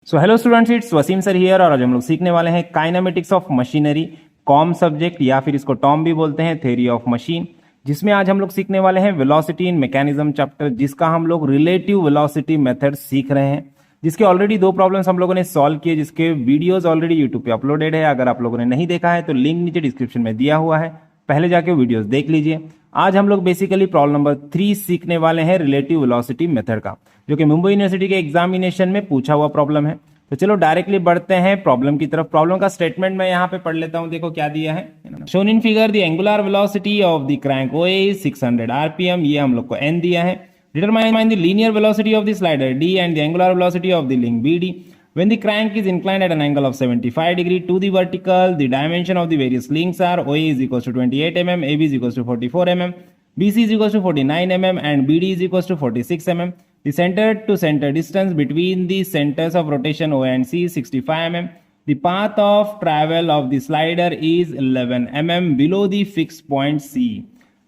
So hello students, it's Waseem sir here और आज हम लोग सीखने वाले हैं kinematics of machinery, KOM subject या फिर इसको टॉम भी बोलते हैं, थ्योरी ऑफ मशीन, जिसमें आज हम लोग सीखने वाले हैं वेलोसिटी इन मैकेनिज्म चैप्टर, जिसका हम लोग रिलेटिव वेलोसिटी मेथड सीख रहे हैं, जिसके ऑलरेडी 2 प्रॉब्लम्स हम लोगों ने सॉल्व किए, जिसके वीडियोस ऑलरेडी यूट्यूब पे अपलोडेड है। अगर आप लोगों ने नहीं देखा है तो लिंक नीचे डिस्क्रिप्शन में दिया हुआ है, पहले जाके वीडियोस देख लीजिए। आज हम लोग बेसिकली प्रॉब्लम नंबर 3 सीखने वाले हैं रिलेटिव वेलोसिटी मेथड का, जो कि मुंबई यूनिवर्सिटी के एग्जामिनेशन में पूछा हुआ प्रॉब्लम है। तो चलो डायरेक्टली बढ़ते हैं प्रॉब्लम की तरफ। प्रॉब्लम का स्टेटमेंट मैं यहाँ पे पढ़ लेता हूँ, देखो क्या दिया है। Shown in figure the angular velocity of the crank OA is 600 RPM, ये हम लोग को n दिया है। Determine the linear velocity of the slider D and the angular velocity of the link BD when the crank is inclined at an angle of 75 degree to the vertical. The dimension of the various links are OA is equals to 28 mm, AB is equals to 44 mm, BC is equals to 49 mm and BD is equals to 46 mm. The center to center distance between the centers of rotation O and C is 65 mm. The path of travel of the slider is 11 mm below the fixed point C.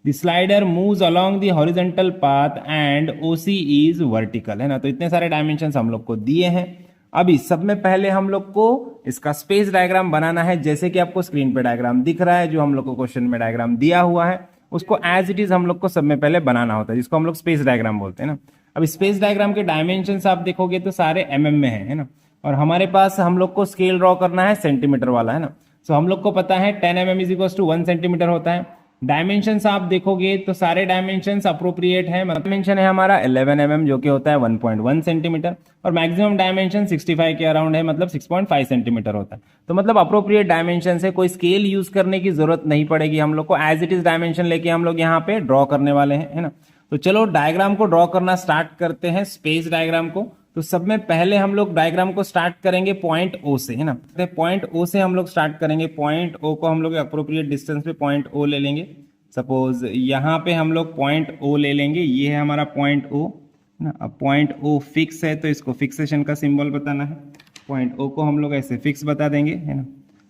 The slider moves along the horizontal path and OC is vertical, है ना। तो इतने सारे dimensions हम लोग को दिए हैं। अभी सब में पहले हम लोग को इसका स्पेस डायग्राम बनाना है, जैसे कि आपको स्क्रीन पे डायग्राम दिख रहा है, जो हम लोग को क्वेश्चन में डायग्राम दिया हुआ है, उसको एज इट इज हम लोग को सब में पहले बनाना होता है, जिसको हम लोग स्पेस डायग्राम बोलते हैं ना। अब स्पेस डायग्राम के डायमेंशंस आप देखोगे तो सारे mm में है ना। और हमारे पास हम लोग को स्केल ड्रॉ करना है सेंटीमीटर वाला, है ना। सो हम लोग को पता है 10 mm is equal to 1 centimetre होता है। डायमेंशंस आप देखोगे तो सारे डायमेंशंस अप्रोप्रिएट है। डायमेंशन है हमारा 11 mm, जो कि होता है 1.1 सेंटीमीटर, और मैक्सिमम डायमेंशन 65 के अराउंड है, मतलब 6.5 सेंटीमीटर होता है। तो मतलब अप्रोप्रिएट डायमेंशन से कोई स्केल यूज करने की जरूरत नहीं पड़ेगी हम लोग को, एज इट इज डायमेंशन लेके हम लोग यहाँ पे ड्रॉ करने वाले हैं, है ना। तो चलो डायग्राम को ड्रॉ करना स्टार्ट करते हैं, स्पेस डायग्राम को। तो सब में पहले हम लोग डायग्राम को स्टार्ट करेंगे पॉइंट O से, है ना। पॉइंट O से हम लोग स्टार्ट करेंगे। पॉइंट O को हम लोग अप्रोप्रिएट डिस्टेंस पे पॉइंट O ले लेंगे। सपोज यहाँ पे हम लोग पॉइंट O ले लेंगे, ये है हमारा पॉइंट O, है ना। अब पॉइंट O फिक्स है तो इसको फिक्सेशन का सिंबल बताना है। पॉइंट O को हम लोग ऐसे फिक्स बता देंगे, है ना।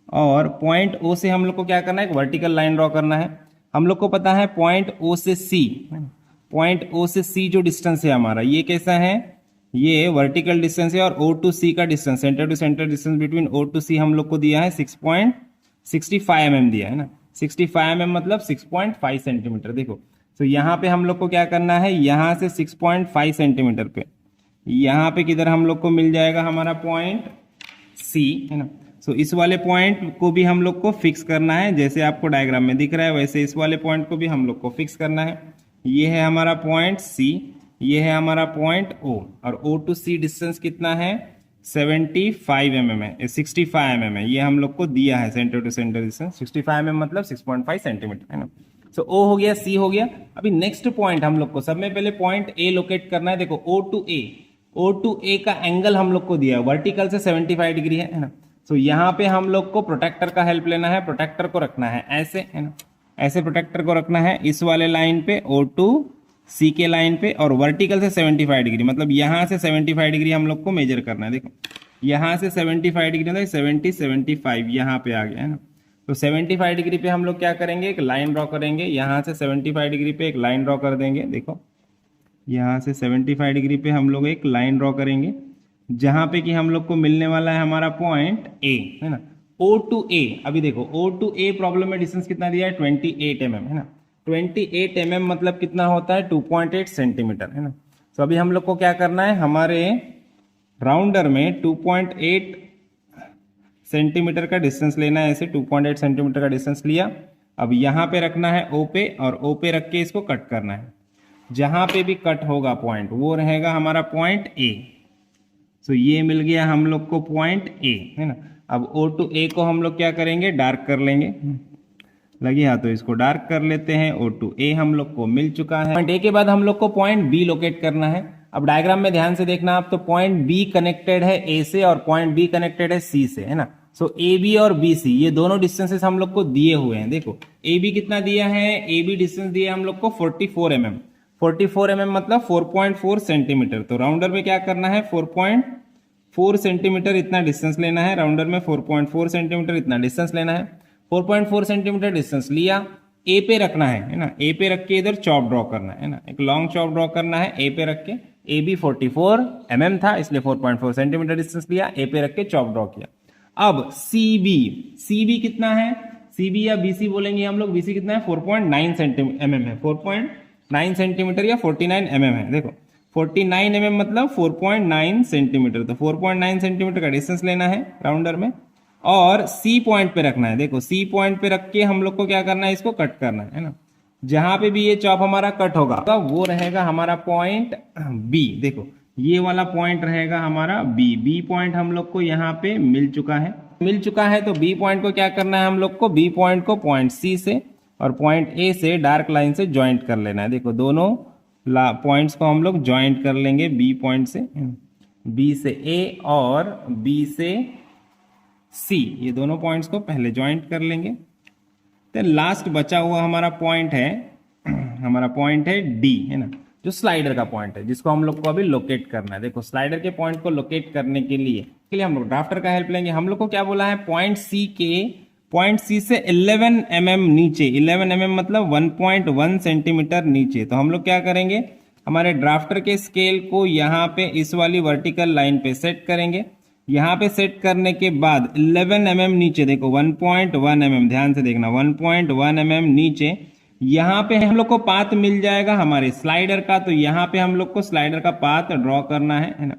और पॉइंट O से हम लोग को क्या करना है, एक वर्टिकल लाइन ड्रॉ करना है। हम लोग को पता है पॉइंट O से C, है ना। पॉइंट O से C जो डिस्टेंस है हमारा, ये कैसा है, ये वर्टिकल डिस्टेंस है। और O टू C का distance, centre to centre distance between O to C हम लोग को दिया है 6.65 mm दिया है ना। 65 mm मतलब 6.5 सेंटीमीटर। देखो तो यहाँ पे हम लोग को क्या करना है, यहाँ से 6.5 सेंटीमीटर पे, यहाँ पे किधर हम लोग को मिल जाएगा हमारा पॉइंट C, है ना। सो इस वाले पॉइंट को भी हम लोग को फिक्स करना है, जैसे आपको डायग्राम में दिख रहा है वैसे इस वाले पॉइंट को भी हम लोग को फिक्स करना है। ये है हमारा पॉइंट C, ये है हमारा पॉइंट O, और O टू C डिस्टेंस कितना है, 75 mm है, 65 mm है, ये हम लोग को दिया है। Centre to centre distance 65 mm मतलब 6.5 सेंटीमीटर, है ना। सो O हो गया, C हो गया। अभी नेक्स्ट पॉइंट हम लोग को सब में पहले पॉइंट A लोकेट करना है। देखो O टू A का एंगल हम लोग को दिया है, वर्टिकल से 75 डिग्री है ना। सो यहाँ पे हम लोग को प्रोटेक्टर का हेल्प लेना है, प्रोटेक्टर को रखना है ऐसे, है ना। ऐसे प्रोटेक्टर को रखना है इस वाले लाइन पे, O टू C के लाइन पे, और वर्टिकल से 75 डिग्री, मतलब यहाँ से 75 डिग्री हम लोग को मेजर करना है। देखो यहाँ से 75 डिग्री मतलब 75 यहाँ पे आ गया, है ना। तो 75 डिग्री पे हम लोग क्या करेंगे, एक लाइन ड्रॉ करेंगे। यहाँ से 75 डिग्री पे एक लाइन ड्रॉ कर देंगे। देखो यहाँ से 75 डिग्री पे हम लोग एक लाइन ड्रॉ करेंगे, जहाँ पे कि हम लोग को मिलने वाला है हमारा पॉइंट A, है ना। O टू A, अभी देखो O टू A प्रॉब्लम में डिस्टेंस कितना दिया है, 28 mm, है ना। 28 mm मतलब कितना होता है, 2.8 सेंटीमीटर, है ना। तो अभी हम लोग को क्या करना है, हमारे राउंडर में 2.8 सेंटीमीटर का डिस्टेंस लेना है। ऐसे 2.8 सेंटीमीटर का डिस्टेंस लिया। अब यहाँ पे रखना है O पे, और O पे रख के इसको कट करना है। जहाँ पे भी कट होगा पॉइंट वो रहेगा हमारा पॉइंट A। तो ये मिल गया हम लोग को पॉइंट A, है ना। अब O टू A को हम लोग क्या करेंगे, डार्क कर लेंगे। लगी हाँ, तो इसको डार्क कर लेते हैं। O टू A हम लोग को मिल चुका है। पॉइंट A के बाद हम लोग को पॉइंट B लोकेट करना है। अब डायग्राम में ध्यान से देखना आप, तो पॉइंट B कनेक्टेड है A से और पॉइंट B कनेक्टेड है C से, है ना। सो AB और BC ये दोनों डिस्टेंसेस हम लोग को दिए हुए हैं। देखो AB कितना दिया है, AB डिस्टेंस दिया हम लोग को 44 mm। 44 mm मतलब 4.4 सेंटीमीटर। तो राउंडर में क्या करना है, 4.4 सेंटीमीटर इतना डिस्टेंस लेना है। राउंडर में 4.4 सेंटीमीटर इतना डिस्टेंस लेना है। 4.4 सेंटीमीटर डिस्टेंस लिया, A पे रखना है ना। A पे रख के इधर चॉप ड्रॉ करना है ना, एक लॉन्ग चॉप ड्रॉ करना है। A पे रख के ए बी 44 mm था, इसलिए 4.4 सेंटीमीटर डिस्टेंस लिया, ए पे रख के चॉप ड्रॉ किया। अब सी बी कितना है, सी बी या बी सी बोलेंगे हम लोग, बी सी कितना है 4.9 सेंटीमीटर है, 4.9 सेंटीमीटर या 49 mm है। देखो 49 mm मतलब 4.9 सेंटीमीटर, तो 4.9 सेंटीमीटर का डिस्टेंस लेना है राउंडर में और सी पॉइंट पे रखना है। देखो सी पॉइंट पे रख के हम लोग को क्या करना है, इसको कट करना है ना। जहां पे भी ये चॉप हमारा कट होगा तो वो रहेगा हमारा पॉइंट बी। देखो ये वाला पॉइंट रहेगा हमारा बी पॉइंट हम लोग को यहाँ पे मिल चुका है। तो बी पॉइंट को क्या करना है हम लोग को, बी पॉइंट को पॉइंट सी से और पॉइंट ए से डार्क लाइन से ज्वाइंट कर लेना है। देखो दोनों पॉइंट्स को हम लोग ज्वाइंट कर लेंगे बी पॉइंट से, बी से ए और बी से सी, ये दोनों पॉइंट्स को पहले ज्वाइंट कर लेंगे। तो लास्ट बचा हुआ हमारा पॉइंट है डी, है ना, जो स्लाइडर का पॉइंट है, जिसको हम लोग को अभी लोकेट करना है। देखो स्लाइडर के पॉइंट को लोकेट करने के लिए हम लोग ड्राफ्टर का हेल्प लेंगे। हम लोग को क्या बोला है, पॉइंट सी से 11 mm नीचे, 11 mm मतलब 1.1 सेंटीमीटर नीचे। तो हम लोग क्या करेंगे, हमारे ड्राफ्टर के स्केल को यहाँ पे इस वाली वर्टिकल लाइन पे सेट करेंगे। यहाँ पे सेट करने के बाद 11 mm नीचे, देखो 1.1 mm, ध्यान से देखना 1.1 mm नीचे यहाँ पे हम लोग को पाथ मिल जाएगा हमारे स्लाइडर का। तो यहाँ पे हम लोग को स्लाइडर का पाथ ड्रॉ करना है ना,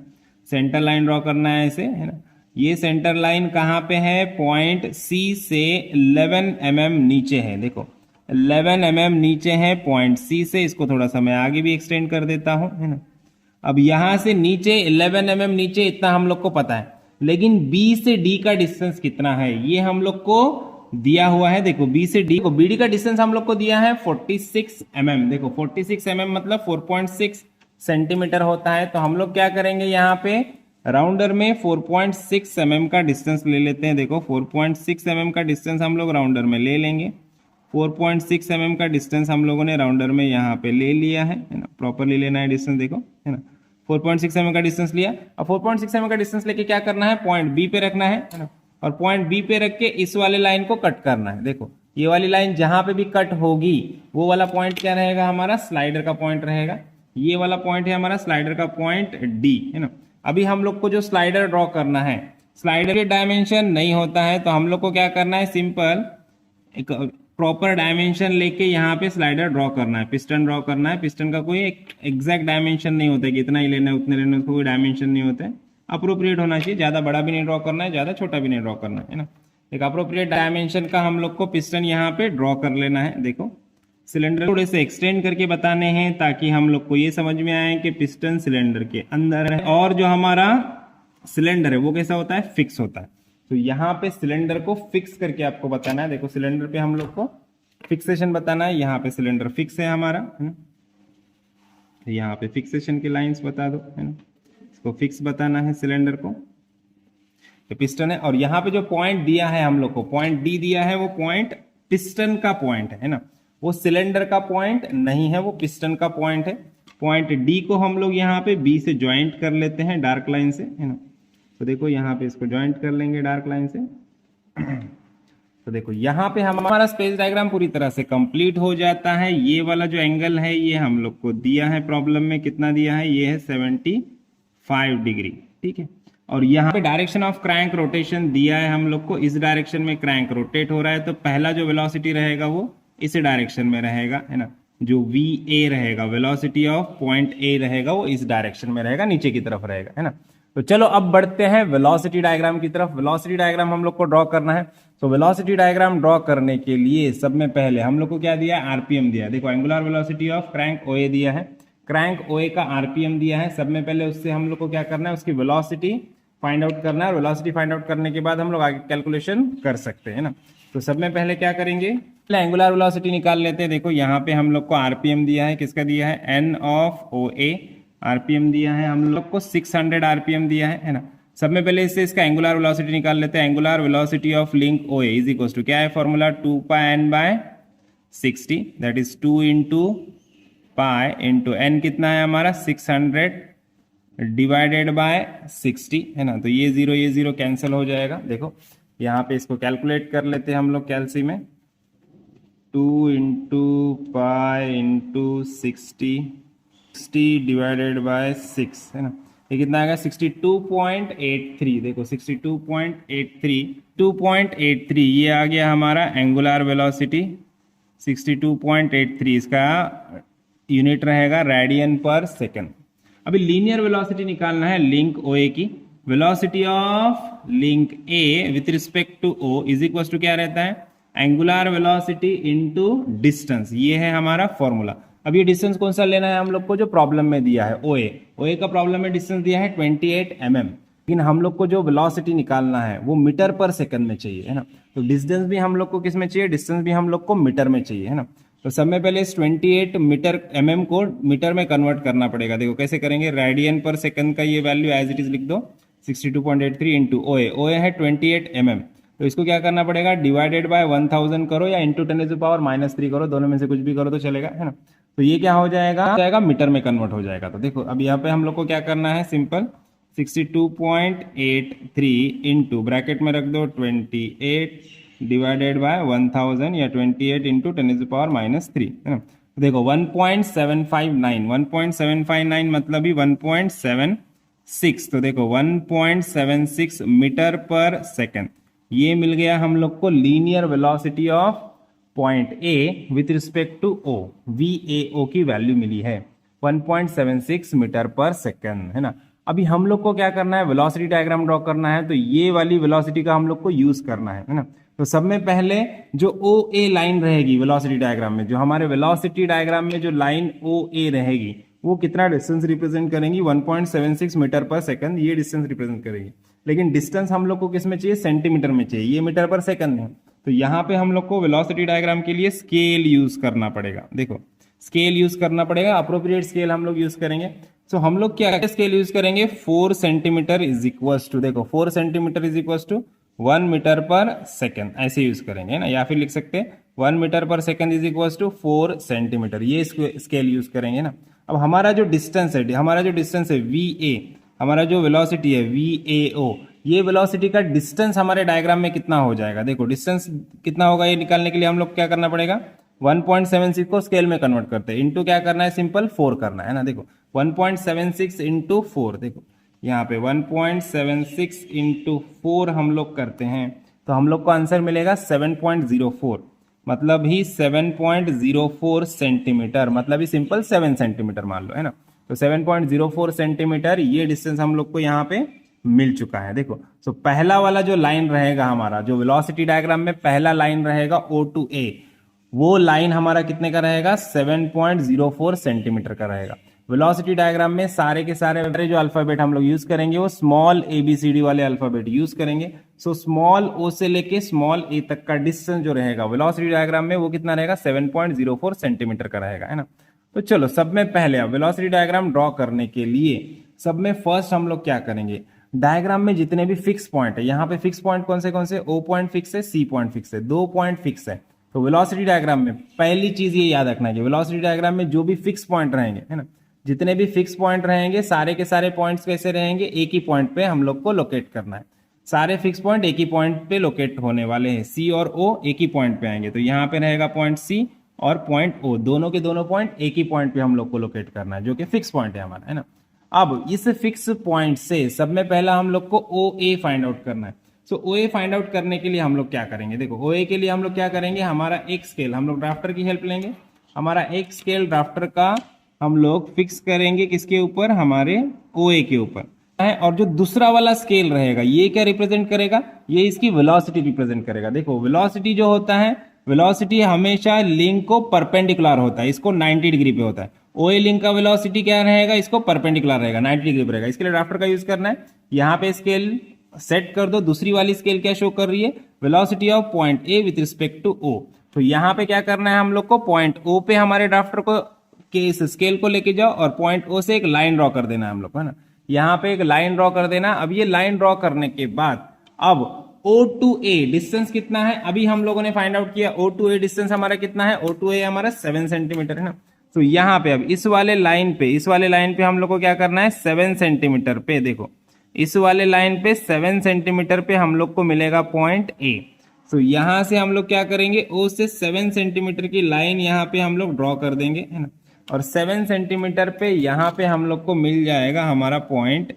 सेंटर लाइन ड्रॉ करना है ऐसे, है ना। ये सेंटर लाइन कहाँ पे है, पॉइंट सी से 11 mm नीचे है। देखो 11 mm नीचे है पॉइंट सी से, इसको थोड़ा सा मैं आगे भी एक्सटेंड कर देता हूँ, है ना। अब यहाँ से नीचे 11 mm नीचे इतना हम लोग को पता है, लेकिन B से D का डिस्टेंस कितना है ये हम लोग को दिया हुआ है। देखो B से D को, BD का डिस्टेंस हम लोग को दिया है 46 mm। देखो 46 mm मतलब 4.6 सेंटीमीटर होता है। तो हम लोग क्या करेंगे, यहाँ पे राउंडर में 4.6 mm का डिस्टेंस ले लेते हैं। देखो 4.6 mm का डिस्टेंस हम लोग राउंडर में ले लेंगे। 4.6 mm का डिस्टेंस हम लोगों ने राउंडर में यहाँ पे ले लिया है ना, प्रॉपरली लेना है डिस्टेंस, देखो, है ना। 4.6 mm का डिस्टेंस लिया। अब 4.6 mm का डिस्टेंस लेके क्या करना है, पॉइंट बी पे रखना है ना, और पॉइंट बी पे रख के इस वाले लाइन को कट करना है। देखो ये वाली लाइन जहां पे भी कट होगी वो वाला पॉइंट क्या रहेगा, हमारा स्लाइडर का पॉइंट रहेगा। ये वाला पॉइंट है हमारा स्लाइडर का पॉइंट डी, है ना। अभी हम लोग को जो स्लाइडर ड्रॉ करना है, स्लाइडर के डायमेंशन नहीं होता है, तो हम लोग को क्या करना है, सिंपल एक प्रॉपर डायमेंशन लेके यहाँ पे स्लाइडर ड्रॉ करना है, पिस्टन ड्रॉ करना है। पिस्टन का कोई एग्जैक्ट डायमेंशन नहीं होता है कि इतना ही लेना है उतने लेना है, कोई डायमेंशन नहीं होता है। अप्रोप्रिएट होना चाहिए, ज़्यादा बड़ा भी नहीं ड्रॉ करना है, ज़्यादा छोटा भी नहीं ड्रॉ करना है ना। एक अप्रोप्रिएट डायमेंशन का हम लोग को पिस्टन यहाँ पे ड्रॉ कर लेना है। देखो सिलेंडर थोड़े से एक्सटेंड करके बताने हैं ताकि हम लोग को ये समझ में आए कि पिस्टन सिलेंडर के अंदर है और जो हमारा सिलेंडर है वो कैसा होता है, फिक्स होता है। तो यहाँ पे सिलेंडर को फिक्स करके आपको बताना है। देखो सिलेंडर पे हम लोग को फिक्सेशन बताना है। यहाँ पे सिलेंडर फिक्स है हमारा, है ना, यहाँ पे फिक्सेशन की लाइंस बता दो, है ना। इसको फिक्स बताना है सिलेंडर को, ये पिस्टन है। और यहाँ पे जो पॉइंट दिया है हम लोग को, पॉइंट डी दिया है, वो पॉइंट पिस्टन का पॉइंट है ना, वो सिलेंडर का पॉइंट नहीं है, वो पिस्टन का पॉइंट है। पॉइंट डी को हम लोग यहाँ पे बी से ज्वाइंट कर लेते हैं डार्क लाइन से, है ना। तो देखो यहाँ पे इसको ज्वाइंट कर लेंगे डार्क लाइन से। तो देखो यहाँ पे हमारा स्पेस डायग्राम पूरी तरह से कंप्लीट हो जाता है। ये वाला जो एंगल है ये हम लोग को दिया है प्रॉब्लम में, कितना दिया है, ये है 75 डिग्री, ठीक है। और यहाँ पे डायरेक्शन ऑफ क्रैंक रोटेशन दिया है हम लोग को, इस डायरेक्शन में क्रैंक रोटेट हो रहा है। तो पहला जो वेलोसिटी रहेगा वो इस डायरेक्शन में रहेगा, है ना। जो VA रहेगा, वेलोसिटी ऑफ पॉइंट A रहेगा, वो इस डायरेक्शन में रहेगा, नीचे की तरफ रहेगा, है ना। तो चलो अब बढ़ते हैं वेलोसिटी डायग्राम की तरफ। वेलोसिटी डायग्राम हम लोग को ड्रॉ करना है। तो वेलोसिटी डायग्राम ड्रॉ करने के लिए सब में पहले हम लोग को क्या दिया है, RPM दिया है। देखो angular velocity of crank OA दिया है, क्रैंक OA का RPM दिया है। सब में पहले उससे हम लोग को क्या करना है, उसकी वेलोसिटी फाइंड आउट करना है। और वेलोसिटी फाइंड आउट करने के बाद हम लोग आगे कैलकुलेशन कर सकते हैं ना। तो सब में पहले क्या करेंगे, पहले एंगुलर वेलोसिटी निकाल लेते हैं। देखो यहाँ पे हम लोग को RPM दिया है, किसका दिया है, N ऑफ OA। RPM दिया है हम लोग को 600 RPM दिया है ना। सब में पहले इससे इसका एंगुलर वेलोसिटी निकाल लेते हैं। Angular velocity of link OA is equal to क्या है formula, 2πn/60, that is 2 into pi into n कितना है हमारा 600 डिवाइडेड बाय 60, है ना। तो ये जीरो कैंसिल हो जाएगा। देखो यहाँ पे इसको कैलकुलेट कर लेते हैं हम लोग कैलसी में, 2 into pi into 60 60 divided by 6 है ना, ये कितना आएगा 62.83। देखो 62.83 ये आ गया हमारा एंगुलर वेलोसिटी। 62.83 इसका यूनिट रहेगा रेडियन पर सेकेंड। अभी लीनियर वेलोसिटी निकालना है लिंक ओ ए की। Velocity of link A with respect to O is equal to क्या रहता है, एंगुलर वेलोसिटी इनटू डिस्टेंस। ये है हमारा फॉर्मूला। अब ये डिस्टेंस कौन सा लेना है हम लोग को, जो प्रॉब्लम में दिया है ओ ए का प्रॉब्लम में डिस्टेंस दिया है 28 mm, लेकिन हम लोग को जो वेलोसिटी निकालना है वो मीटर पर सेकंड में चाहिए, है ना। तो डिस्टेंस भी हम लोग को किस में चाहिए, डिस्टेंस भी हम लोग को मीटर में चाहिए, है ना। तो सब में पहले इस 28 मीटर mm को मीटर में कन्वर्ट करना पड़ेगा। देखो कैसे करेंगे, रेडियन पर सेकंड का ये वैल्यू एज इट इज लिख दो, 62.83 इंटू ओ ए है 28 mm। तो इसको क्या करना पड़ेगा, डिवाइडेड बाय 1000 करो या इंटू 10⁻³ करो, दोनों में से कुछ भी करो तो चलेगा, है ना। तो ये क्या हो जाएगा मीटर में कन्वर्ट हो जाएगा। तो देखो अब यहाँ पे हम लोग को क्या करना है, सिंपल 62.83 इंटू ब्रैकेट में रख दो 28 डिवाइडेड बाय 1000 या 28 इंटू 10⁻³ है ना। तो देखो 1.759 मतलब ही 1.76। तो देखो 1.76 मीटर पर सेकेंड ये मिल गया हम लोग को linear velocity of point A with respect to O. VAO की वैल्यू मिली है 1.76 मीटर पर सेकेंड, है ना। अभी हम लोग को क्या करना है, वेलोसिटी डायग्राम ड्रॉ करना है। तो ये वाली वेलोसिटी का हम लोग को यूज करना है ना। तो सब में पहले जो OA लाइन रहेगी वेलोसिटी डायग्राम में, जो हमारे वेलोसिटी डायग्राम में जो लाइन OA रहेगी वो कितना डिस्टेंस रिप्रेजेंट करेंगी, 1.76 मीटर पर सेकंड ये डिस्टेंस रिप्रेजेंट करेगी। लेकिन डिस्टेंस हम लोग को किस में चाहिए, सेंटीमीटर में चाहिए, ये मीटर पर सेकंड है। तो यहाँ पे हम लोग को वेलोसिटी डायग्राम के लिए स्केल यूज करना पड़ेगा। देखो स्केल यूज करना पड़ेगा, अप्रोप्रिएट स्केल हम लोग यूज करेंगे। तो हम लोग क्या स्केल यूज करेंगे, 4 सेंटीमीटर इज इक्वल्स टू, देखो 4 centimetre is equals to 1 metre पर सेकंड, ऐसे यूज करेंगे ना। या फिर लिख सकते हैं 1 मीटर पर second is equals to 4 centimetre, ये स्केल यूज करेंगे ना। अब हमारा जो डिस्टेंस है VA, हमारा जो वेलोसिटी है VAO, ये वेलोसिटी का डिस्टेंस हमारे डायग्राम में कितना हो जाएगा। देखो डिस्टेंस कितना होगा ये निकालने के लिए हम लोग क्या करना पड़ेगा, 1.76 को स्केल में कन्वर्ट करते हैं, इंटू क्या करना है, सिंपल 4 करना है ना। देखो 1.76 इंटू 4, देखो यहाँ पे 1.76 इंटू 4 हम लोग करते हैं तो हम लोग को आंसर मिलेगा 7.04, मतलब ही 7.04 सेंटीमीटर, मतलब ही सिंपल 7 सेंटीमीटर मान लो, है ना। तो 7.04 सेंटीमीटर ये डिस्टेंस हम लोग को यहाँ पे मिल चुका है। देखो तो पहला वाला जो लाइन रहेगा हमारा, जो वेलोसिटी डायग्राम में पहला लाइन रहेगा O to A, वो लाइन हमारा कितने का रहेगा, 7.04 सेंटीमीटर का रहेगा। वेलोसिटी डायग्राम में सारे के सारे जो अल्फाबेट हम लोग यूज करेंगे वो स्मॉल ABCD वाले अल्फाबेट यूज करेंगे। सो स्मॉल O से लेके स्मॉल a तक का डिस्टेंस जो रहेगा वेलोसिटी डायग्राम में वो कितना रहेगा, 7.04 सेंटीमीटर का रहेगा, है ना। तो चलो सब में पहले अब वेलोसिटी डायग्राम ड्रॉ करने के लिए सब में फर्स्ट हम लोग क्या करेंगे, डायग्राम में जितने भी फिक्स पॉइंट है, यहाँ पे फिक्स पॉइंट कौन से O पॉइंट फिक्स है, C पॉइंट फिक्स है, 2 पॉइंट फिक्स है। तो वेलोसिटी डायग्राम में पहली चीज ये याद रखना है कि वेलोसिटी डायग्राम में जो भी फिक्स पॉइंट रहेंगे, है ना, जितने भी फिक्स पॉइंट रहेंगे सारे के सारे पॉइंट्स कैसे रहेंगे, एक ही पॉइंट पे हम लोग को लोकेट करना है। सारे फिक्स पॉइंट एक ही पॉइंट पे लोकेट होने वाले हैं, C और O एक ही पॉइंट पे आएंगे। तो यहाँ पे रहेगा पॉइंट C और पॉइंट O, दोनों के दोनों पॉइंट एक ही पॉइंट पे हम लोग को लोकेट करना है, जो कि फिक्स पॉइंट है हमारा, है ना। अब इस फिक्स पॉइंट से सब में पहला हम लोग को OA फाइंड आउट करना है। सो OA फाइंड आउट करने के लिए हम लोग क्या करेंगे, देखो OA के लिए हम लोग क्या करेंगे, हमारा एक स्केल हम लोग ड्राफ्टर की हेल्प लेंगे। हमारा एक स्केल ड्राफ्टर का हम लोग फिक्स करेंगे किसके ऊपर, हमारे OA के ऊपर है। और जो दूसरा वाला स्केल रहेगा ये क्या रिप्रेजेंट करेगा, ये इसकी वेलोसिटी रिप्रेजेंट करेगा। देखो वेलोसिटी जो होता है, वेलोसिटी हमेशा लिंक को परपेंडिकुलर होता है, इसको 90 डिग्री पे होता है। OA लिंक का वेलोसिटी क्या रहेगा, इसको परपेंडिकुलर रहेगा, 90 डिग्री पे रहेगा। इसके लिए ड्राफ्टर का यूज करना है। यहाँ पे स्केल सेट कर दो, दूसरी वाली स्केल क्या शो कर रही है, velocity of point A with respect to O। तो यहाँ पे क्या करना है हम लोग को, पॉइंट O पे हमारे ड्राफ्टर को के इस स्केल को लेके जाओ और पॉइंट O से एक लाइन ड्रॉ कर देना है हम लोग को, है ना। यहाँ पे एक लाइन ड्रॉ कर देना। अब ये लाइन ड्रॉ करने के बाद अब O to A डिस्टेंस कितना है, अभी हम लोगों ने फाइंड आउट किया। O to A डिस्टेंस हमारा कितना है, O to A हमारा 7 सेंटीमीटर है ना। तो यहाँ पे अब इस वाले लाइन पे हम लोग को क्या करना है, 7 सेंटीमीटर पे, देखो इस वाले लाइन पे 7 सेंटीमीटर पे हम लोग को मिलेगा पॉइंट A। तो यहाँ से हम लोग क्या करेंगे, O से 7 सेंटीमीटर की लाइन यहाँ पे हम लोग ड्रॉ कर देंगे, है ना। और 7 सेंटीमीटर पे यहाँ पे हम लोग को मिल जाएगा हमारा पॉइंट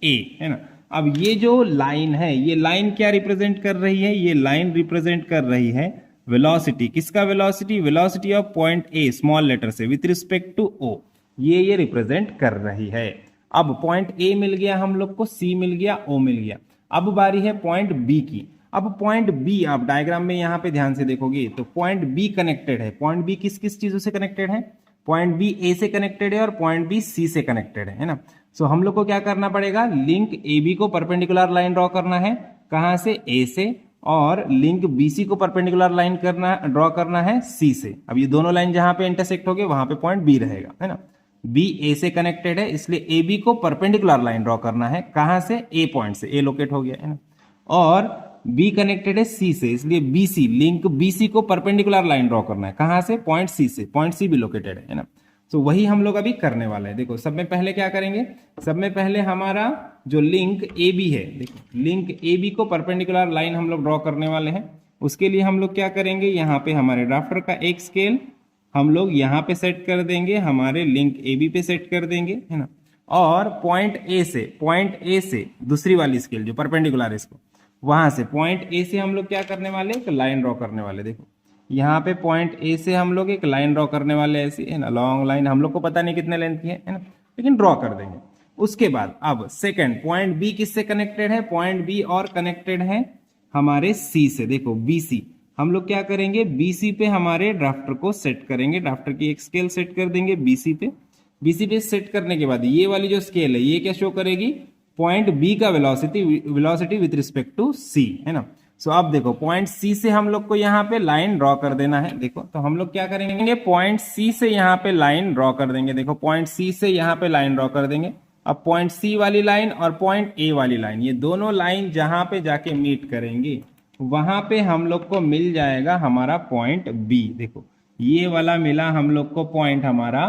ए, है ना। अब ये जो लाइन है, ये लाइन क्या रिप्रेजेंट कर रही है? ये लाइन रिप्रेजेंट कर रही है वेलोसिटी। किसका velocity? Velocity of point A small letter से विथ रिस्पेक्ट टू ओ, ये रिप्रेजेंट कर रही है। अब पॉइंट ए मिल गया हम लोग को, सी मिल गया, ओ मिल गया। अब बारी है पॉइंट बी की। अब पॉइंट बी आप डायग्राम में यहाँ पे ध्यान से देखोगे तो पॉइंट बी कनेक्टेड है। पॉइंट बी किस किस चीजों से कनेक्टेड है? पॉइंट बी ए से कनेक्टेड है और पॉइंट बी सी से कनेक्टेड है ना। सो हम लोग को क्या करना पड़ेगा? लिंक ए बी को परपेंडिकुलर लाइन ड्रॉ करना है। कहां से? ए से। और लिंक बी सी को परपेंडिकुलर लाइन ड्रॉ करना है सी से। अब ये दोनों लाइन जहां पे इंटरसेक्ट होगे वहां पे पॉइंट बी रहेगा, है ना। बी ए से कनेक्टेड है, इसलिए ए बी को परपेंडिकुलर लाइन ड्रॉ करना है। कहां से? ए पॉइंट से। ए लोकेट हो गया, है ना। और बी कनेक्टेड है सी से, इसलिए B C, link B C को परपेंडिकुलर लाइन ड्रॉ करना है। कहां से? पॉइंट सी से। पॉइंट सी भी लोकेटेड है ना। तो वही हम लोग अभी करने वाले हैं। देखो, सब में पहले क्या करेंगे? सब में पहले हमारा जो लिंक ए बी है, देखो लिंक ए बी को परपेंडिकुलर लाइन हम लोग ड्रॉ करने वाले हैं। उसके लिए हम लोग क्या करेंगे? यहाँ पे हमारे ड्राफ्टर का एक स्केल हम लोग यहाँ पे सेट कर देंगे, हमारे लिंक ए बी पे सेट कर देंगे, है ना। और पॉइंट ए से दूसरी वाली स्केल जो परपेंडिकुलर है इसको, वहां से पॉइंट ए से हम लोग क्या करने वाले? एक लाइन ड्रॉ करने वाले। देखो यहाँ पे पॉइंट ए से हम लोग एक लाइन ड्रॉ करने वाले, ऐसी, है ना, लॉन्ग लाइन। हम लोग को पता नहीं कितने लेंथ की है ना, लेकिन ड्रॉ कर देंगे। उसके बाद अब सेकंड पॉइंट बी किससे कनेक्टेड है? पॉइंट बी और कनेक्टेड है हमारे सी से। देखो बी सी, हम लोग क्या करेंगे? बी सी पे हमारे ड्राफ्टर को सेट करेंगे। ड्राफ्टर की एक स्केल सेट कर देंगे बी सी पे। बी सी पे सेट करने के बाद ये वाली जो स्केल है ये क्या शो करेगी? पॉइंट बी का वेलोसिटी विथ रिस्पेक्ट टू सी, है ना। सो अब देखो पॉइंट सी से हम लोग को यहाँ पे लाइन ड्रॉ कर देना है। देखो तो हम लोग क्या करेंगे? पॉइंट सी से यहाँ पे लाइन ड्रॉ कर देंगे। देखो पॉइंट सी से यहाँ पे लाइन ड्रॉ कर देंगे। अब पॉइंट सी वाली लाइन और पॉइंट ए वाली लाइन, ये दोनों लाइन जहां पे जाके मीट करेंगे वहां पे हम लोग को मिल जाएगा हमारा पॉइंट बी। देखो ये वाला मिला हम लोग को पॉइंट हमारा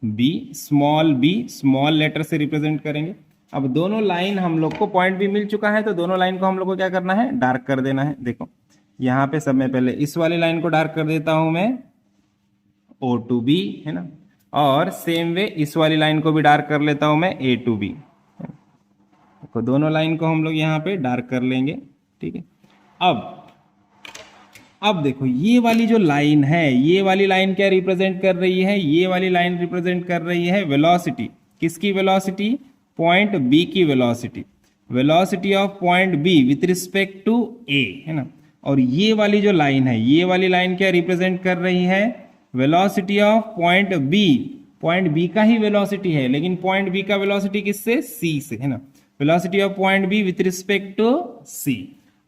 बी स्मॉल लेटर से रिप्रेजेंट करेंगे। अब दोनों लाइन हम लोग को पॉइंट बी मिल चुका है, तो दोनों लाइन को हम लोग को क्या करना है? डार्क कर देना है। देखो यहाँ पे सब में पहले इस वाली लाइन को डार्क कर देता हूं मैं, ओ टू बी, है ना। और सेम वे इस वाली लाइन को भी डार्क कर लेता हूं मैं, ए टू बी। तो दोनों लाइन को हम लोग यहाँ पे डार्क कर लेंगे, ठीक है। अब देखो ये वाली जो लाइन है, ये वाली लाइन क्या रिप्रेजेंट कर रही है? ये वाली लाइन रिप्रेजेंट कर रही है वेलोसिटी। किसकी वेलोसिटी? पॉइंट बी की velocity. Velocity of point B with respect to A, है ना। और ये वाली जो लाइन है, ये वाली लाइन क्या रिप्रेजेंट कर रही है? Velocity of point B. Point B का ही वेलोसिटी है, लेकिन पॉइंट बी का वेलोसिटी किससे? सी से, है ना। Velocity of point B with respect to C.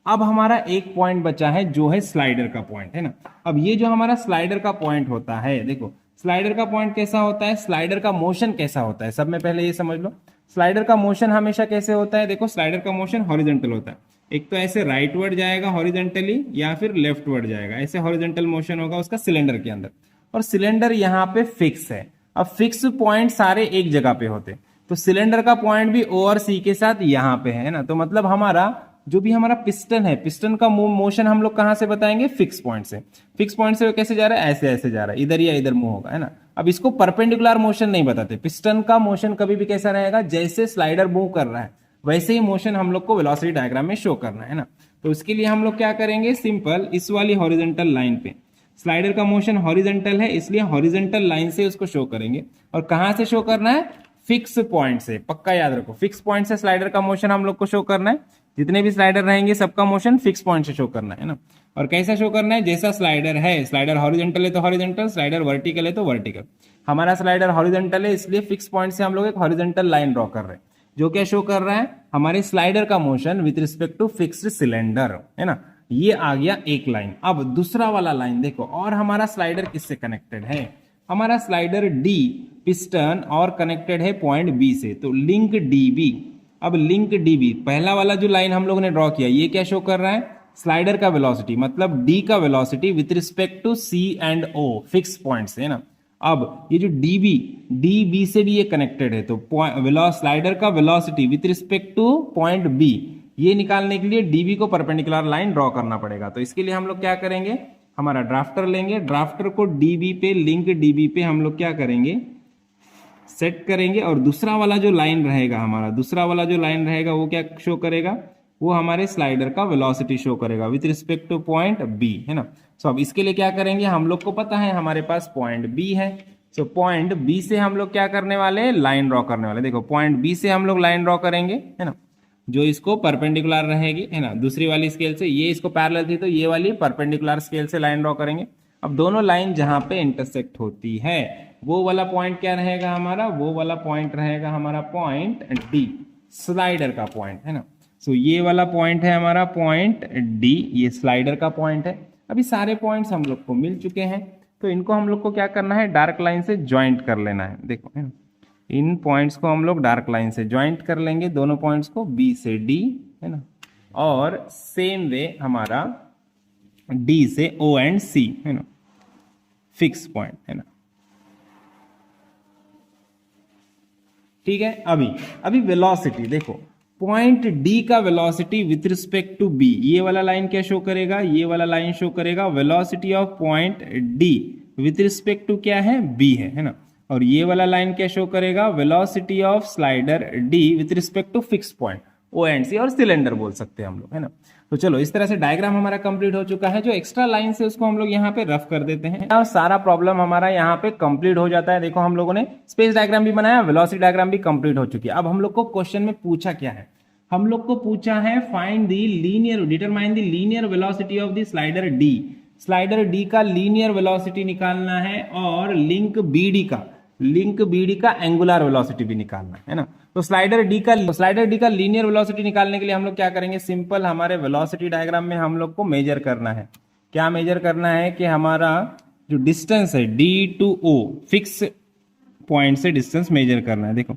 अब हमारा एक पॉइंट बचा है जो है स्लाइडर का पॉइंट, है ना। अब ये जो हमारा स्लाइडर का पॉइंट होता है, देखो स्लाइडर का पॉइंट कैसा होता है? स्लाइडर का मोशन कैसा होता है? सब में पहले ये समझ लो, स्लाइडर का मोशन हमेशा कैसे होता है? देखो स्लाइडर का मोशन हॉरिजॉन्टल होता है। एक तो ऐसे राइटवर्ड जाएगा हॉरिजॉन्टली, या फिर लेफ्टवर्ड जाएगा, ऐसे हॉरिजॉन्टल मोशन होगा उसका सिलेंडर के अंदर। और सिलेंडर यहाँ पे फिक्स है। अब फिक्स पॉइंट सारे एक जगह पे होते, तो सिलेंडर का पॉइंट भी ओ और सी के साथ यहाँ पे है ना। तो मतलब हमारा जो भी हमारा पिस्टन है, पिस्टन का मोशन हम लोग कहां से बताएंगे? फिक्स पॉइंट से। फिक्स पॉइंट से कैसे जा रहा है? ऐसे ऐसे जा रहा है, इधर या इधर मूव होगा, है ना। अब इसको परपेंडिकुलर मोशन नहीं बताते। पिस्टन का मोशन कभी भी कैसा रहेगा? जैसे स्लाइडर मूव कर रहा है वैसे ही मोशन हम लोग को वेलोसिटी डायग्राम में शो करना है ना। तो उसके लिए हम लोग क्या करेंगे? सिंपल इस वाली हॉरिजॉन्टल लाइन पे स्लाइडर का मोशन हॉरिजॉन्टल है, इसलिए हॉरिजॉन्टल लाइन से उसको शो करेंगे। और कहां से शो करना है? फिक्स पॉइंट से। पक्का याद रखो, फिक्स पॉइंट से स्लाइडर का मोशन हम लोग को शो करना है। जितने भी स्लाइडर रहेंगे सबका मोशन फिक्स पॉइंट से शो करना है ना। और कैसा शो करना है? जैसा स्लाइडर है, स्लाइडर हॉरिजॉन्टल है तो हॉरिजॉन्टल, स्लाइडर वर्टिकल है तो वर्टिकल। हमारा स्लाइडर हॉरिजॉन्टल है, इसलिए फिक्स पॉइंट से हम लोग एक हॉरिजॉन्टल लाइन ड्रॉ कर रहे हैं, जो क्या शो कर रहा है? हमारे स्लाइडर का motion with respect to fixed cylinder, है ना। ये आ गया एक लाइन। अब दूसरा वाला लाइन देखो, और हमारा स्लाइडर किससे कनेक्टेड है? हमारा स्लाइडर डी पिस्टन और कनेक्टेड है पॉइंट बी से, तो लिंक डी बी। अब लिंक डी बी, पहला वाला जो लाइन हम लोग ने ड्रॉ किया ये क्या शो कर रहा है? स्लाइडर का वेलोसिटी, मतलब डी का velocity with respect to C and O, fix point से, है ना। अब ये जो डी बी से भी ये कनेक्टेड है, तो स्लाइडर का velocity with respect to point B, ये निकालने के लिए डीबी को परपेंडिकुलर लाइन ड्रॉ करना पड़ेगा। तो इसके लिए हम लोग क्या करेंगे? हमारा ड्राफ्टर लेंगे, ड्राफ्टर को डीबी पे, लिंक डीबी पे हम लोग क्या करेंगे? सेट करेंगे और दूसरा वाला जो लाइन रहेगा हमारा, दूसरा वाला जो लाइन रहेगा वो क्या शो करेगा, वो हमारे स्लाइडर का वेलोसिटी शो करेगा with respect to point B, है ना। सो अब इसके लिए क्या करेंगे, हम लोग को पता है हमारे पास पॉइंट बी है। सो पॉइंट बी से हम लोग क्या करने वाले हैं, लाइन ड्रॉ करने वाले। देखो पॉइंट बी से हम लोग लाइन ड्रॉ करेंगे, है ना, जो इसको परपेंडिकुलर रहेगी, है ना, दूसरी वाली स्केल से। ये इसको पैरेलल थी तो ये वाली परपेंडिकुलर स्केल से लाइन ड्रॉ करेंगे। अब दोनों लाइन जहां पे इंटरसेक्ट होती है वो वाला पॉइंट क्या रहेगा हमारा, वो वाला पॉइंट रहेगा हमारा पॉइंट डी, स्लाइडर का पॉइंट, है ना। सो ये वाला पॉइंट है हमारा पॉइंट डी, ये स्लाइडर का पॉइंट है। अभी सारे पॉइंट्स हम लोग को मिल चुके हैं, तो इनको हम लोग को क्या करना है, डार्क लाइन से ज्वाइंट कर लेना है। देखो, है ना, इन पॉइंट्स को हम लोग डार्क लाइन से ज्वाइंट कर लेंगे, दोनों पॉइंट्स को, बी से डी, है ना, और सेम वे हमारा डी से ओ एंड सी, है ना, फिक्स पॉइंट, है ना। ठीक है। अभी वेलोसिटी देखो, पॉइंट डी का velocity with respect to B, ये वाला लाइन क्या शो करेगा, ये वाला लाइन शो करेगा velocity of point D with respect to क्या है, बी है ना। और ये वाला लाइन क्या शो करेगा, velocity of slider D with respect to fix point, O and C, और सिलेंडर बोल सकते हैं हम लोग, है ना। तो चलो इस तरह से डायग्राम हमारा कंप्लीट हो चुका है। जो एक्स्ट्रा लाइन से उसको हम लोग यहाँ पे रफ कर देते हैं और सारा प्रॉब्लम हमारा यहाँ पे कंप्लीट हो जाता है। देखो हम लोगों ने स्पेस डायग्राम भी बनाया, वेलोसिटी डायग्राम भी कंप्लीट हो चुकी है। अब हम लोग को क्वेश्चन में पूछा क्या है, हम लोग को पूछा है find the linear, determine the linear velocity of the slider D. Slider D का लीनियर वेलोसिटी निकालना है और लिंक बीडी का एंगुलर वेलोसिटी भी निकालना है ना। तो स्लाइडर डी का लीनियर वेलोसिटी निकालने के लिए हम लोग क्या करेंगे, सिंपल हमारे वेलोसिटी डायग्राम में हम लोग को मेजर करना है। क्या मेजर करना है कि हमारा जो डिस्टेंस है D to O, fix point से डिस्टेंस मेजर करना है। देखो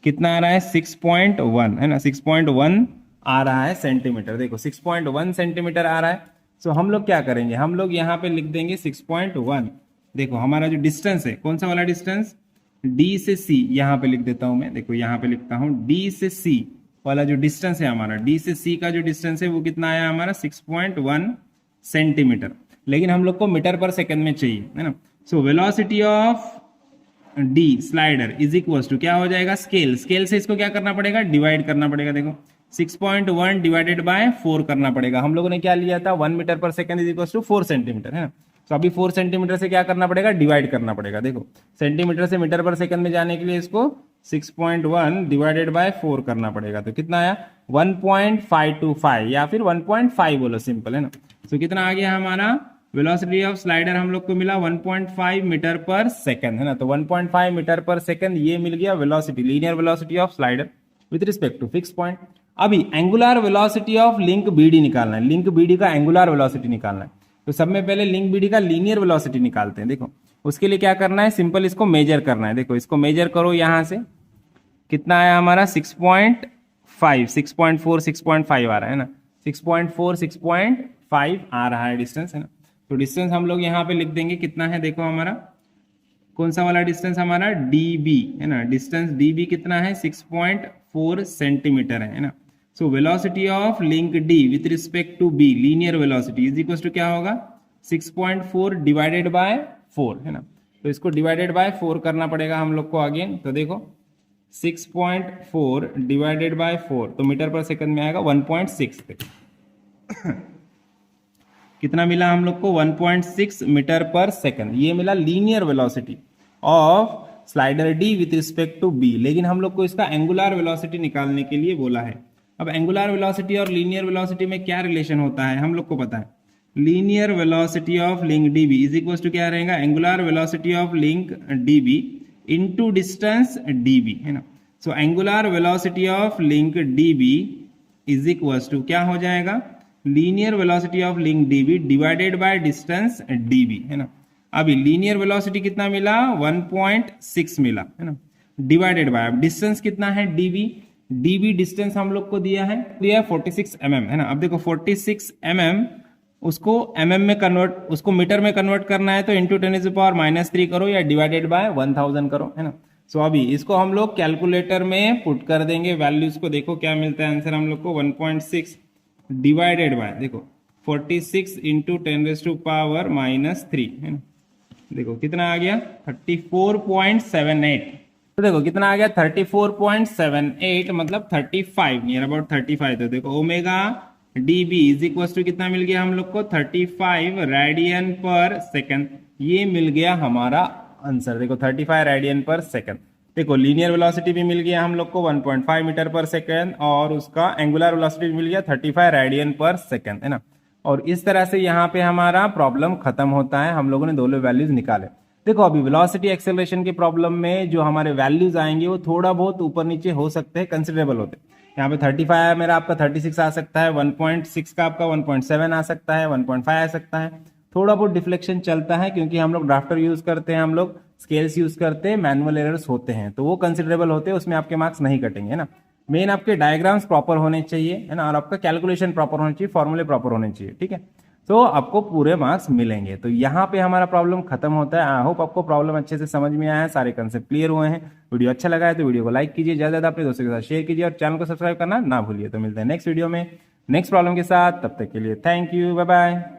कितना आ रहा है, 6.1, है ना, 6.1 आ रहा है सेंटीमीटर। देखो 6.1 सेंटीमीटर आ रहा है। सो हम लोग क्या करेंगे, हम लोग यहाँ पे लिख देंगे 6.1। देखो हमारा जो डिस्टेंस है, कौन सा वाला डिस्टेंस, डी से सी, यहाँ पे लिख देता हूं मैं। देखो यहाँ पे लिखता हूं डी से सी वाला जो डिस्टेंस है हमारा, डी से सी का जो डिस्टेंस है वो कितना आया हमारा, 6.1 सेंटीमीटर। लेकिन हम लोग को मीटर पर सेकंड में चाहिए, है ना। So velocity of D slider is equal to क्या हो जाएगा, स्केल से इसको क्या करना पड़ेगा, डिवाइड करना पड़ेगा। देखो 6.1 डिवाइडेड बाय 4 करना पड़ेगा। हम लोगों ने क्या लिया था, 1 मीटर पर second is equal to 4 centimetre, है ना। तो अभी 4 सेंटीमीटर से क्या करना पड़ेगा, डिवाइड करना पड़ेगा। देखो सेंटीमीटर से मीटर पर सेकंड में जाने के लिए इसको 6.1 डिवाइडेड बाय 4 करना पड़ेगा। तो कितना आया, 1.525 या फिर 1.5 बोलो, सिंपल, है ना। तो कितना आ गया हमारा वेलोसिटी ऑफ स्लाइडर, हम लोग को मिला 1.5 मीटर पर सेकंड, है ना। तो 1.5 मीटर पर सेकंड ये मिल गया velocity, linear velocity of slider with respect to fix point. अभी angular velocity of link BD निकालना है, लिंक बीडी का एंगुलर वेलोसिटी निकालना है। तो सब में पहले लिंक बीडी का लीनियर वेलोसिटी निकालते हैं। देखो उसके लिए क्या करना है, सिंपल इसको मेजर करना है। देखो इसको मेजर करो, यहां से कितना आया हमारा, 6.5, 6.4, 6.5 आ रहा है ना, 6.4, 6.5 आ रहा है डिस्टेंस, है ना। तो डिस्टेंस हम लोग यहाँ पे लिख देंगे, कितना है, देखो हमारा कौन सा वाला डिस्टेंस हमारा, डीबी, है ना। डिस्टेंस डीबी कितना है, 6.4 सेंटीमीटर है ना। So velocity of link D with respect to B, linear velocity is equal to क्या होगा, 6.4 डिवाइडेड बाय 4, है ना। तो इसको डिवाइडेड बाय 4 करना पड़ेगा हम लोग को अगेन। तो देखो 6.4 डिवाइडेड बाय 4, तो मीटर पर सेकंड में आएगा 1.6 कितना मिला हम लोग को, 1.6 मीटर पर सेकंड। ये मिला linear velocity of slider D with respect to B. लेकिन हम लोग को इसका एंगुलर वेलोसिटी निकालने के लिए बोला है। अब एंगुलर वेलोसिटी और लीनियर वेलोसिटी में क्या रिलेशन होता है, हम लोग को पता है। Linear velocity of link DB is equal to क्या रहेगा, angular velocity of link DB into distance DB, है ना। So angular velocity of link DB is equal to क्या हो जाएगा, linear velocity of link DB divided by distance DB, है ना। अभी लीनियर वेलोसिटी कितना मिला, 1.6 मिला, है ना, डिवाइडेड बाय, अब डिस्टेंस कितना है डीबी डिस्टेंस हम लोग को दिया है 46 mm, है ना। अब देखो 46 mm उसको mm में कन्वर्ट, उसको मीटर में कन्वर्ट करना है तो इंटू 10⁻³ करो या डिवाइडेड बाय 1000 करो, है ना। सो अभी इसको हम लोग कैलकुलेटर में पुट कर देंगे वैल्यूज को, देखो क्या मिलता है आंसर हम लोग को, 1.6 डिवाइडेड बाय, देखो 46 इंटू 10⁻³ है ना। देखो कितना आ गया, 34.78, तो देखो कितना आ गया 34.78 मतलब 35 नियर अबाउट 35। तो देखो omega D B is equal to कितना मिल गया हम लोग को 35 रेडियन पर सेकंड। ये मिल गया हमारा आंसर। देखो 35 रेडियन पर सेकंड। देखो लीनियर वेलोसिटी भी मिल गया हम लोग को 1.5 मीटर पर सेकंड और उसका एंगुलर वेलोसिटी भी मिल गया 35 रेडियन पर सेकंड, है ना। और इस तरह से यहाँ पे हमारा प्रॉब्लम खत्म होता है। हम लोगों ने दोनों वैल्यूज निकाले। देखो अभी वेलोसिटी एक्सेलरेशन के प्रॉब्लम में जो हमारे वैल्यूज आएंगे वो थोड़ा बहुत ऊपर नीचे हो सकते हैं, कंसिडरेबल होते हैं। यहाँ पे 35 है मेरा, आपका 36 आ सकता है, 1.6 का आपका 1.7 आ सकता है, 1.5 आ सकता है। थोड़ा बहुत डिफ्लेक्शन चलता है क्योंकि हम लोग ड्राफ्टर यूज करते हैं, हम लोग स्केल्स यूज करते हैं, मैनुअल एरर्स होते हैं, तो वो कंसिडरेबल होते हैं, उसमें आपके मार्क्स नहीं कटेंगे, है ना। मेन आपके डायग्राम्स प्रॉपर होने चाहिए, है ना, और आपका कैलकुलेशन प्रॉपर होना चाहिए, फॉर्मूले प्रॉपर होने चाहिए, ठीक है। तो आपको पूरे मार्क्स मिलेंगे। तो यहाँ पे हमारा प्रॉब्लम खत्म होता है। आई होप आपको प्रॉब्लम अच्छे से समझ में आया है, सारे कंसेप्ट क्लियर हुए हैं। वीडियो अच्छा लगा है तो वीडियो को लाइक कीजिए, ज्यादा ज्यादा अपने दोस्तों के साथ शेयर कीजिए और चैनल को सब्सक्राइब करना ना भूलिए। तो मिलते हैं नेक्स्ट वीडियो में नेक्स्ट प्रॉब्लम के साथ, तब तक के लिए थैंक यू, बाय बाय।